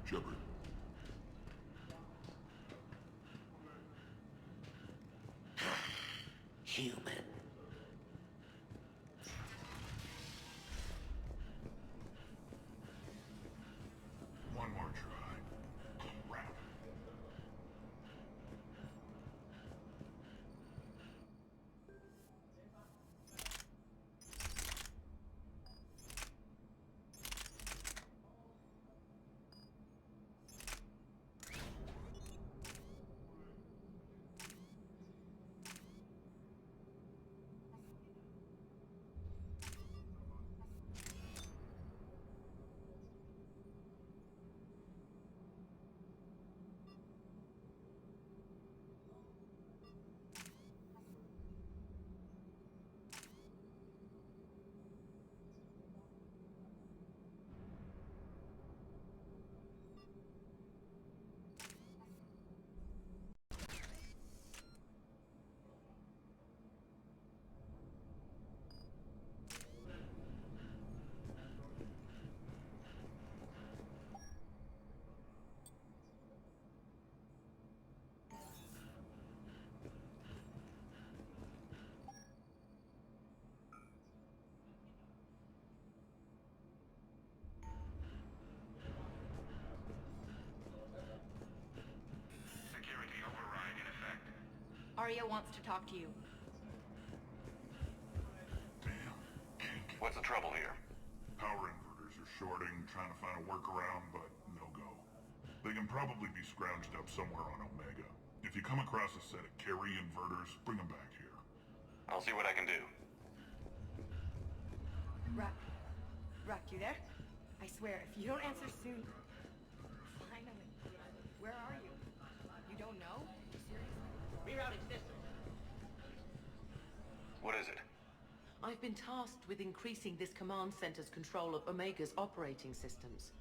Shepard. Human. One more try. Crap. Security override in effect. Arya wants to talk to you. Damn. Kink. What's the trouble here? Power inverters are shorting, trying to find a workaround, but no go. They can probably be scrounged up somewhere on Omega. If you come across a set of carry inverters, bring them back here. I'll see what I can do. Rock, you there? I swear, if you don't answer soon... Finally. Where are you? You don't know? Seriously? Rerouting system. What is it? I've been tasked with increasing this command center's control of Omega's operating systems.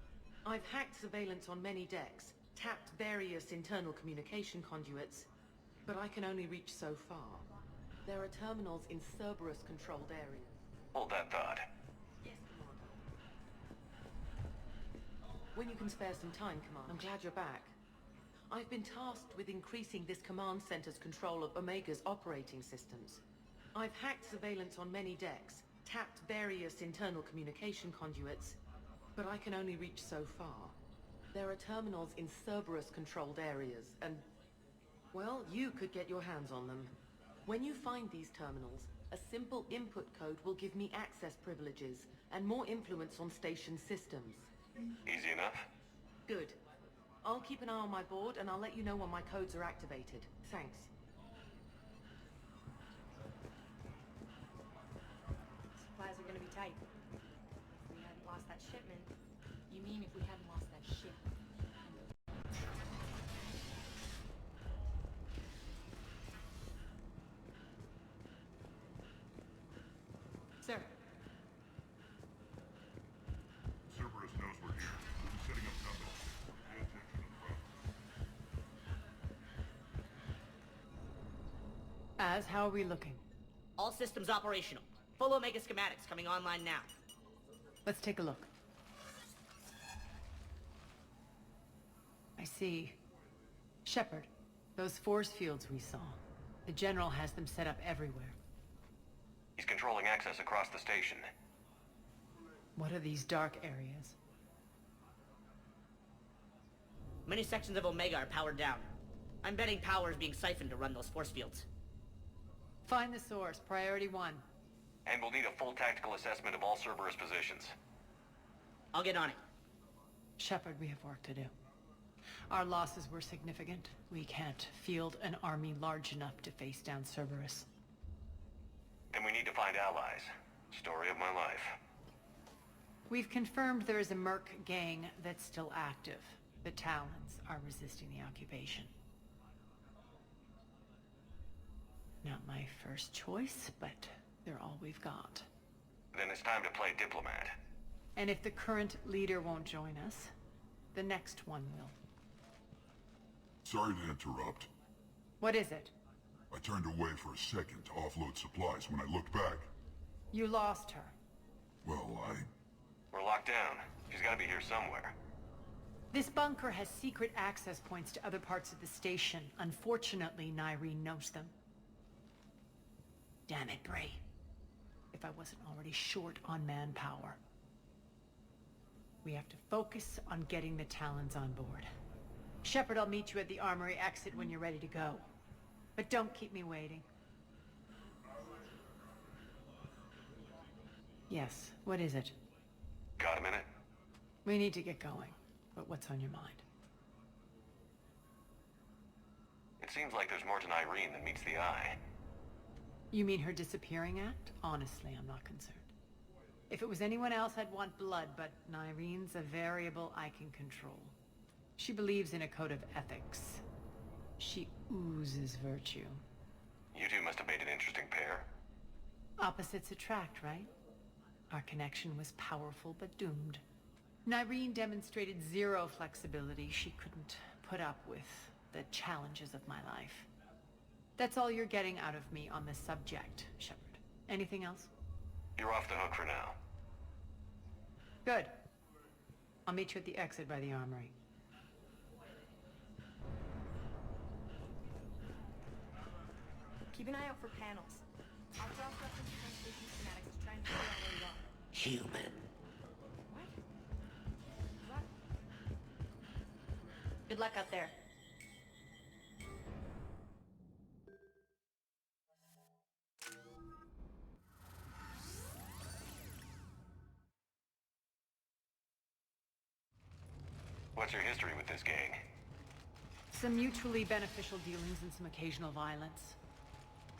I've hacked surveillance on many decks, tapped various internal communication conduits, but I can only reach so far. There are terminals in Cerberus-controlled areas. Hold that thought. Yes, Commander. When you can spare some time, Commander. I'm glad you're back. I've been tasked with increasing this command center's control of Omega's operating systems. I've hacked surveillance on many decks, tapped various internal communication conduits, but I can only reach so far. There are terminals in Cerberus-controlled areas, and... well, you could get your hands on them. When you find these terminals, a simple input code will give me access privileges and more influence on station systems. Easy enough? Good. I'll keep an eye on my board, and I'll let you know when my codes are activated. Thanks. Supplies are gonna be tight. If we hadn't lost that shipment... You mean if we hadn't lost that ship? Sir. Cerberus knows we're here. We'll be setting up numbers. Pay attention to the front. Az, how are we looking? All systems operational. Full Omega schematics coming online now. Let's take a look. I see. Shepard, those force fields we saw. The General has them set up everywhere. He's controlling access across the station. What are these dark areas? Many sections of Omega are powered down. I'm betting power is being siphoned to run those force fields. Find the source, priority 1. And we'll need a full tactical assessment of all Cerberus positions. I'll get on it. Shepard, we have work to do. Our losses were significant. We can't field an army large enough to face down Cerberus. Then we need to find allies. Story of my life. We've confirmed there is a Merc gang that's still active. The Talons are resisting the occupation. Not my first choice, but they're all we've got. Then it's time to play diplomat. And if the current leader won't join us, the next one will. Sorry to interrupt. What is it? I turned away for a second to offload supplies. When I looked back, You lost her. well, We're locked down. She's gotta be here somewhere. This bunker has secret access points to other parts of the station. Unfortunately, Nyreen knows them. Damn it, Bray. If I wasn't already short on manpower. We have to focus on getting the Talons on board. Shepard, I'll meet you at the armory exit when you're ready to go. But don't keep me waiting. Yes, what is it? Got a minute? We need to get going. But what's on your mind? It seems like there's more to Nyreen than meets the eye. You mean her disappearing act? Honestly, I'm not concerned. If it was anyone else, I'd want blood, but Nyreen's a variable I can control. She believes in a code of ethics. She oozes virtue. You two must have made an interesting pair. Opposites attract, right? Our connection was powerful but doomed. Nyreen demonstrated zero flexibility. She couldn't put up with the challenges of my life. That's all you're getting out of me on this subject, Shepard. Anything else? You're off the hook for now. Good. I'll meet you at the exit by the armory. Keep an eye out for panels. I'll drop reference to translation schematics to try and figure out where you are. Human. What? What? Good luck out there. What's your history with this gang? Some mutually beneficial dealings and some occasional violence.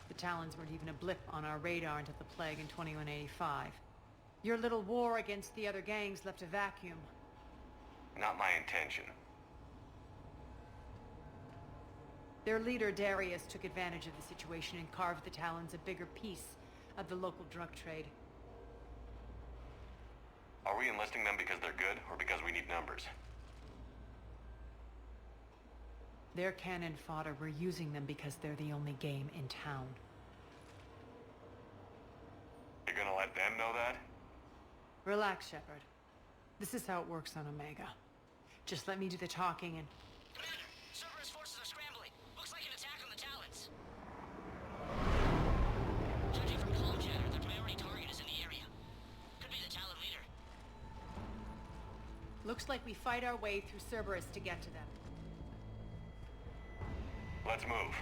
The Talons weren't even a blip on our radar until the plague in 2185. Your little war against the other gangs left a vacuum. Not my intention. Their leader, Darius, took advantage of the situation and carved the Talons a bigger piece of the local drug trade. Are we enlisting them because they're good, or because we need numbers? They're cannon fodder. We're using them because they're the only game in town. You're gonna let them know that? Relax, Shepard. This is how it works on Omega. Just let me do the talking and... Commander, Cerberus forces are scrambling. Looks like an attack on the Talons. Judging from comm chatter, their priority target is in the area. Could be the Talon leader. Looks like we fight our way through Cerberus to get to them. Let's move.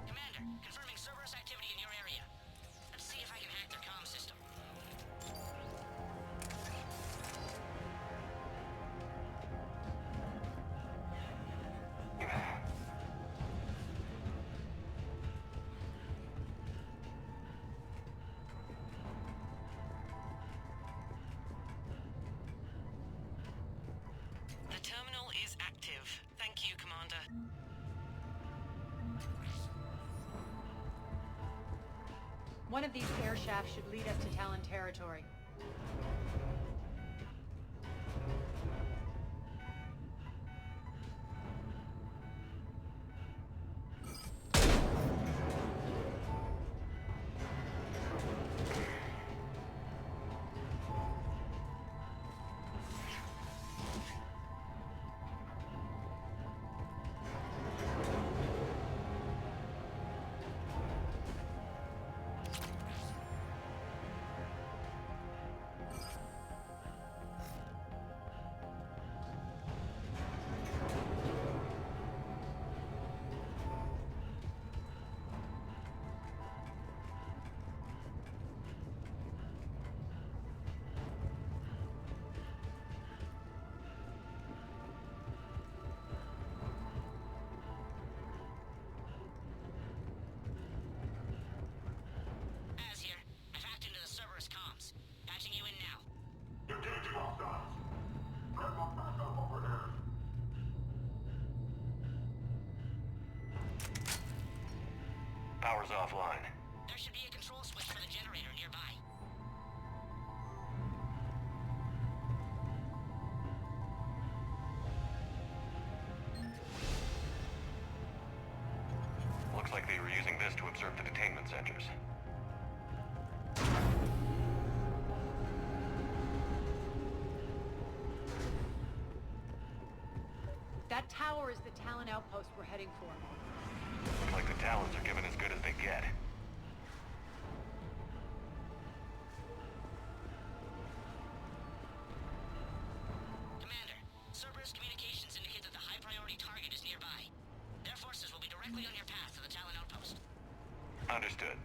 Commander, confirming Cerberus activity in your area. Let's see if I can hack their comm system. The terminal is active. Thank you, Commander. One of these air shafts should lead us to Talon territory. Az here. I've hacked into the Cerberus comms. Patching you in now. Power's offline. There should be a control switch for the generator nearby. Looks like they were using this to observe the detainment centers. That tower is the Talon outpost we're heading for. Looks like the Talons are giving as good as they get. Commander, Cerberus communications indicate that the high-priority target is nearby. Their forces will be directly on your path to the Talon outpost. Understood.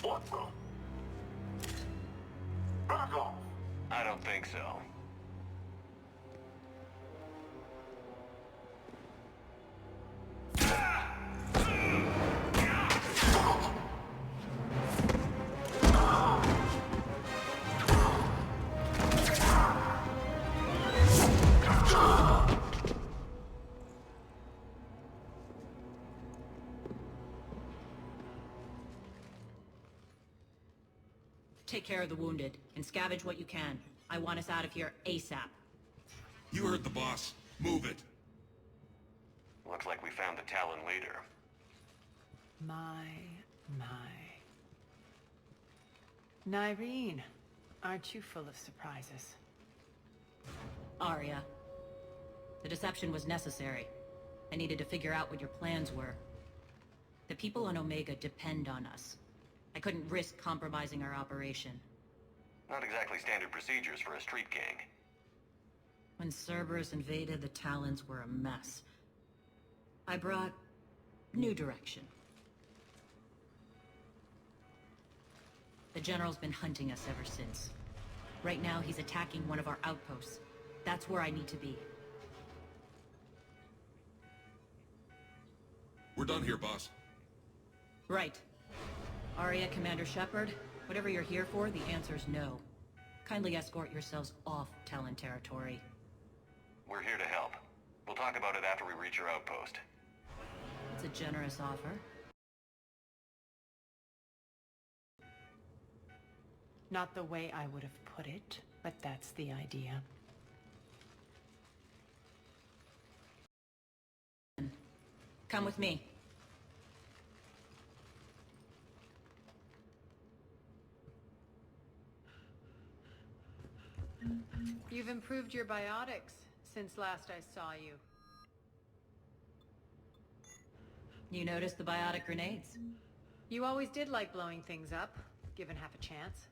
What the? Back off! I don't think so. Take care of the wounded, and scavenge what you can. I want us out of here ASAP. You heard the boss. Move it. Looks like we found the Talon leader. My. Nyreen, aren't you full of surprises? Arya. The deception was necessary. I needed to figure out what your plans were. The people on Omega depend on us. I couldn't risk compromising our operation. Not exactly standard procedures for a street gang. When Cerberus invaded, the Talons were a mess. I brought new direction. The General's been hunting us ever since. Right now, he's attacking one of our outposts. That's where I need to be. We're done here, boss. Right. Arya, Commander Shepard, whatever you're here for, the answer's no. Kindly escort yourselves off Talon territory. We're here to help. We'll talk about it after we reach your outpost. It's a generous offer. Not the way I would have put it, but that's the idea. Come with me. You've improved your biotics since last I saw you. You noticed the biotic grenades? You always did like blowing things up, given half a chance.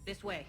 This way.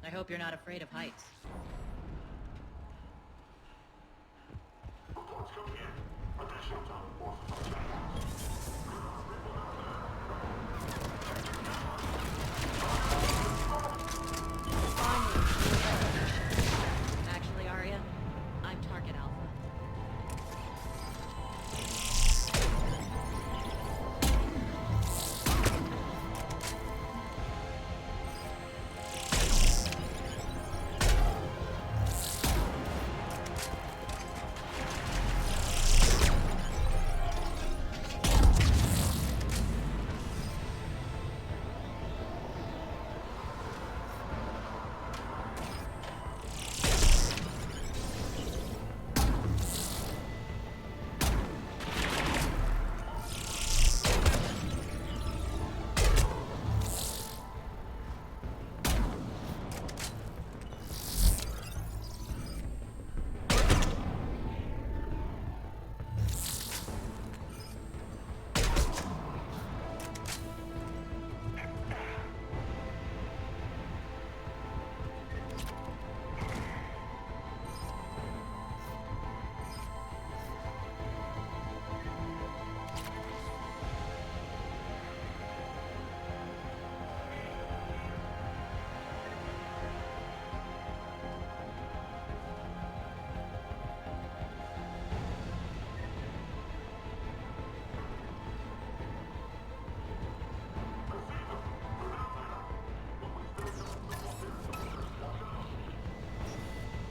I hope you're not afraid of heights. Actually, Arya, I'm Target Alpha.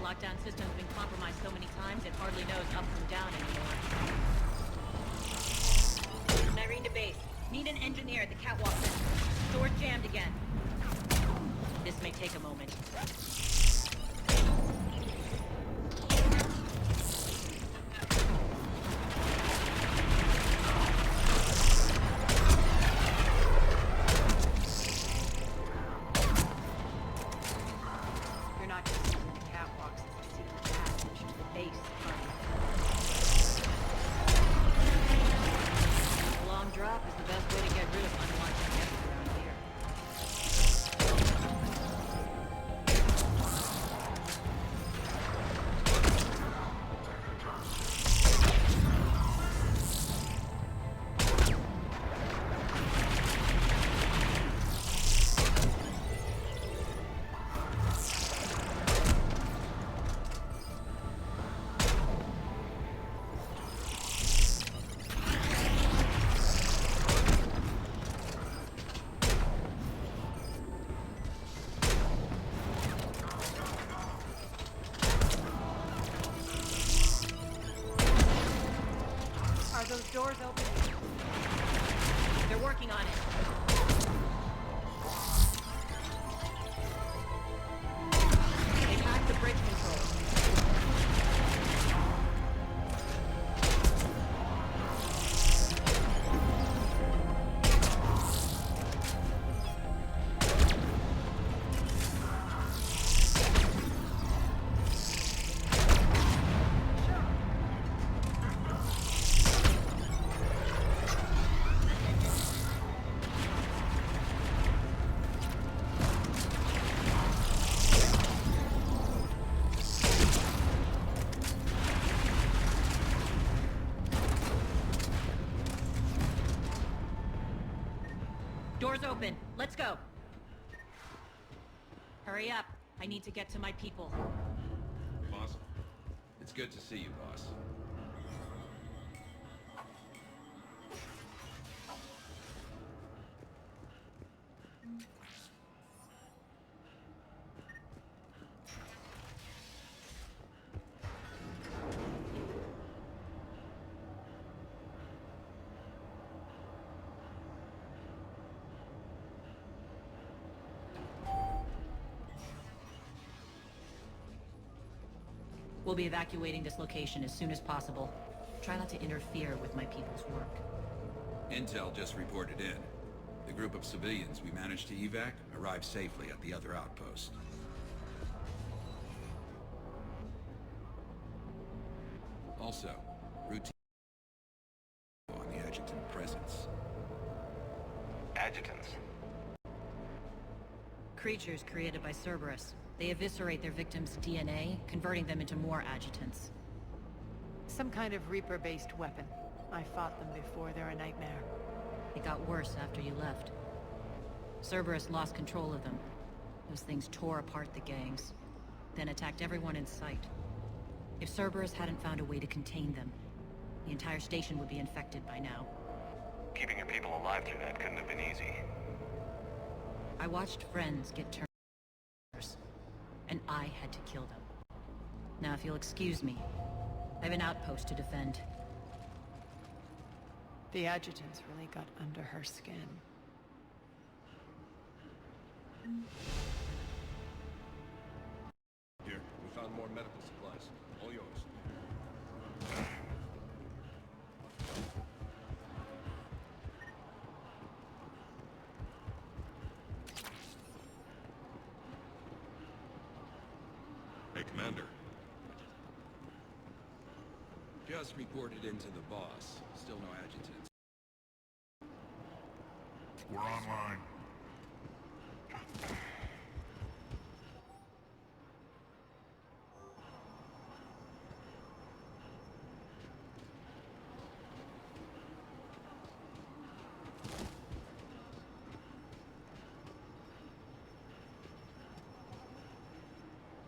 Lockdown system's been compromised so many times it hardly knows up from down anymore. Nyreen to base. Need an engineer at the catwalk center. Door's jammed again. This may take a moment. You're not just using the catwalks as a secret passage to the base, are you? Long drop is the best way to get rid of unwanted guests around here. Are those doors open? They're working on it. They've hacked the bridge control. Doors open. Let's go. Hurry up. I need to get to my people. Boss, it's good to see you, boss. We'll be evacuating this location as soon as possible. Try not to interfere with my people's work. Intel just reported in. The group of civilians we managed to evac arrived safely at the other outpost. Also, routine on the adjutant presence. Adjutants. Creatures created by Cerberus. They eviscerate their victims' DNA, converting them into more adjutants. Some kind of Reaper-based weapon. I fought them before, they're a nightmare. It got worse after you left. Cerberus lost control of them. Those things tore apart the gangs, then attacked everyone in sight. If Cerberus hadn't found a way to contain them, the entire station would be infected by now. Keeping your people alive through that couldn't have been easy. I watched friends get turned, and I had to kill them. Now, if you'll excuse me, I have an outpost to defend. The adjutants really got under her skin. Here, we found more medical supplies. All yours. Hey, Commander. Just reported into the boss. Still no adjutants. We're online.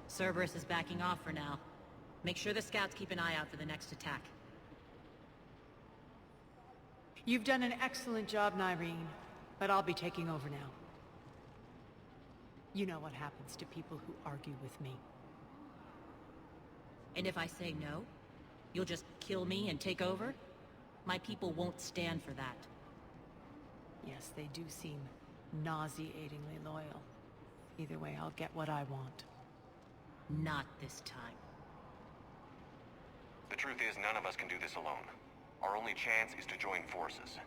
Cerberus is backing off for now. Make sure the scouts keep an eye out for the next attack. You've done an excellent job, Nyreen, but I'll be taking over now. You know what happens to people who argue with me. And if I say no, you'll just kill me and take over? My people won't stand for that. Yes, they do seem nauseatingly loyal. Either way, I'll get what I want. Not this time. The truth is, none of us can do this alone. Our only chance is to join forces.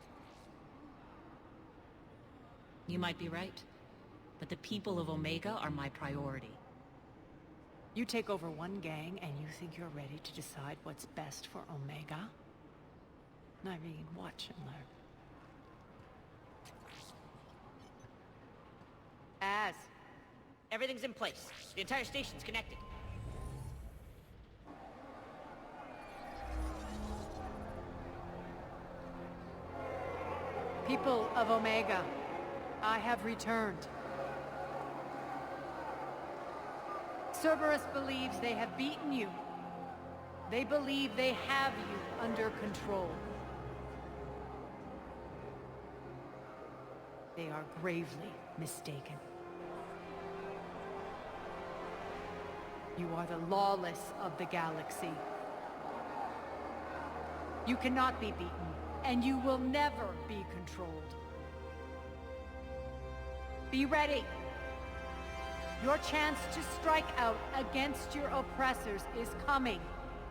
You might be right, but the people of Omega are my priority. You take over one gang and you think you're ready to decide what's best for Omega? Nyreen, watch and learn. Everything's in place. The entire station's connected. People of Omega, I have returned. Cerberus believes they have beaten you. They believe they have you under control. They are gravely mistaken. You are the lawless of the galaxy. You cannot be beaten, and you will never be controlled. Be ready. Your chance to strike out against your oppressors is coming.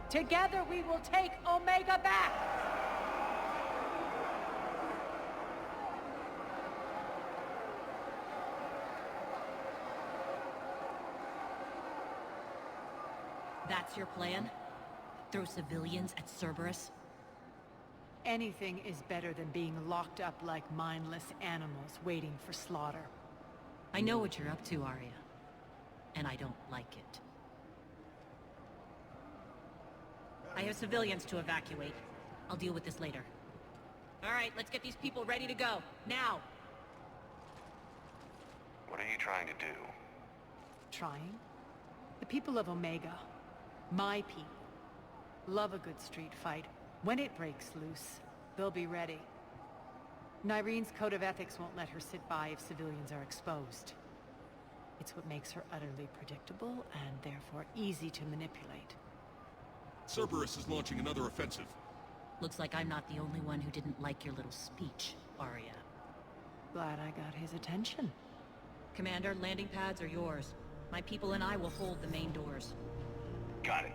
Together we will take Omega back! That's your plan? Throw civilians at Cerberus? Anything is better than being locked up like mindless animals waiting for slaughter. I know what you're up to, Arya. And I don't like it. I have civilians to evacuate. I'll deal with this later. All right, let's get these people ready to go. Now! What are you trying to do? Trying? The people of Omega, my people, love a good street fight. When it breaks loose, they'll be ready. Nyreen's code of ethics won't let her sit by if civilians are exposed. It's what makes her utterly predictable and therefore easy to manipulate. Cerberus is launching another offensive. Looks like I'm not the only one who didn't like your little speech, Arya. Glad I got his attention. Commander, landing pads are yours. My people and I will hold the main doors. Got it.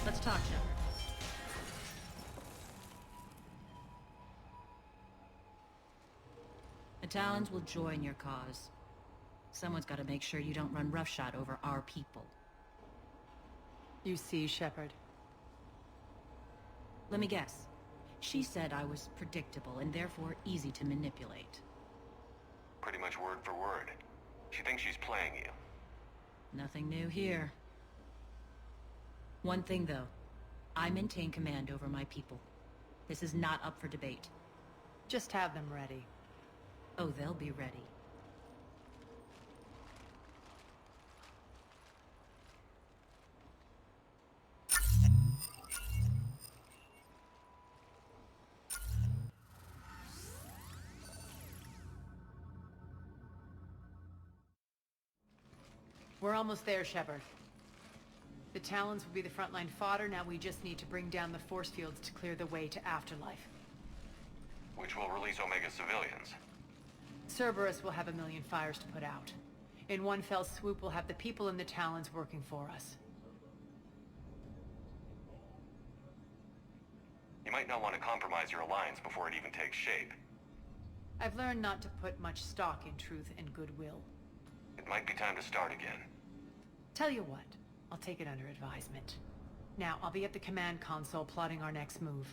Let's talk, Shepard. The Talons will join your cause. Someone's got to make sure you don't run roughshod over our people. You see, Shepard. Let me guess. She said I was predictable and therefore easy to manipulate. Pretty much word for word. She thinks she's playing you. Nothing new here. One thing, though. I maintain command over my people. This is not up for debate. Just have them ready. Oh, they'll be ready. We're almost there, Shepard. The Talons will be the frontline fodder, now we just need to bring down the force fields to clear the way to Afterlife. Which will release Omega civilians. Cerberus will have a million fires to put out. In one fell swoop, we'll have the people in the Talons working for us. You might not want to compromise your alliance before it even takes shape. I've learned not to put much stock in truth and goodwill. It might be time to start again. Tell you what, I'll take it under advisement. Now, I'll be at the command console plotting our next move.